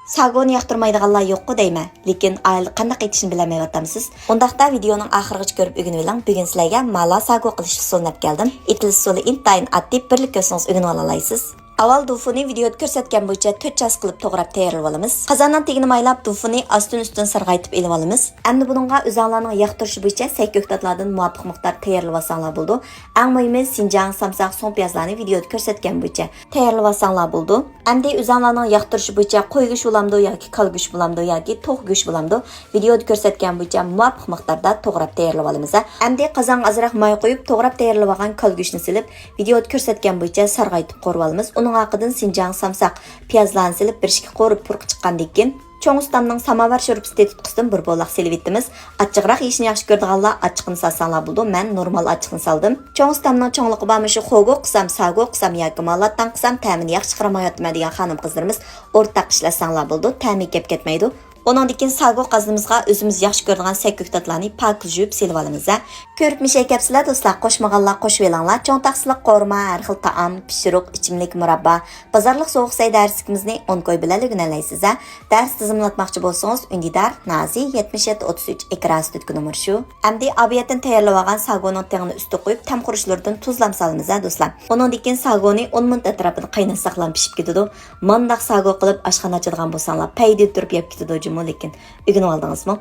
Sagoni yoqtirmaydiganlar yo'q-ku deyman, lekin oila qanday etishini bilmayaptamsiz. Undaqda videoning oxirigacha ko'rib o'rganib oling. Bugun sizlarga mala sago qilish usulini keldim. Etilish usuli intayin oddiy, birlik ko'rsangiz o'rganib olasiz. Avval dufuni videoda ko'rsatgan bo'yicha 4 chas qilib to'g'rab tayyorlab olamiz. Qozondan tegini maylab dufuni ostin-ustin sarg'aytib elib olamiz. Endi buningga o'zingizlarning yoqtirishi bo'yicha sayko'ktatlardan muvofiq miqdor tayyorlab olsanglar bo'ldi. Eng muhimi sinjang, samsaq, so'ng piyozlarni videoda ko'rsatgan bo'yicha tayyorlab olsanglar bo'ldi. Endi o'zingizlarning yoqtirishi bo'yicha qo'y go'shti bo'lamdi yoki kal go'shti bo'lamdi yoki to'q go'shti bo'lamdi. Videoda ko'rsatgan bo'yicha muvofiq miqdorda to'g'rab tayyorlab olamiz. Endi qozonga ozroq moy qo'yib to'g'rab tayyorlab olgan kal go'shtini silib, videoda ko'rsatgan bo'yicha sarg'aytib qo'rib olamiz. Aqıdan sinjang samsaq piyazlarni silib bir ishga qo'rib purq chiqqandan keyin cho'ng ustamning samovar sho'rpisi tutqisidan bir bo'loq silib etdimiz. Achchiqroq yeyishni yaxshi ko'radiganlar achchiqni solsanglar bo'ldi. Men normal achchiqni soldim. Cho'ng ustamning cho'ngligi bormishi xogo qilsam, sago qilsam yoki malatdan qilsam ta'mini yaxshi chiqaramayotman degan xonim qizlarimiz o'rtaq ishlasanglar bo'ldi. Ta'mi kep ketmaydi. Ondan keyin sago qazimizga o'zimiz yaxshi ko'radigan sayko'ktatlarni pak yuvib silib olamiz. Ko'rib mishay kapsizlar do'stlar, qo'shmaganlar qo'shib elinglar. Cho'ng taqsiliq qo'rma, har xil taom, pishiriq, ichimlik, murabba, bozorlik sovuq say darsimizni 10 qo'y bilan o'rganaysiz. Dars tizimlatmoqchi bo'lsangiz, Undidar Nazi 7733 ekran stutki nomer shu. Endi abiyatdan tayyorlab olgan sagoning tengini usti qo'yib, tam qurishlaridan tuzlam solamiz do'stlar. Ondan keyin sagoni 10 minut atrofida qaynab saqlanib pishib ketadi. Mandaq sago qilib oshxona ochadigan bo'lsanglar, payda turib yeb ketadi. Lekin o'rganib oldingizmi?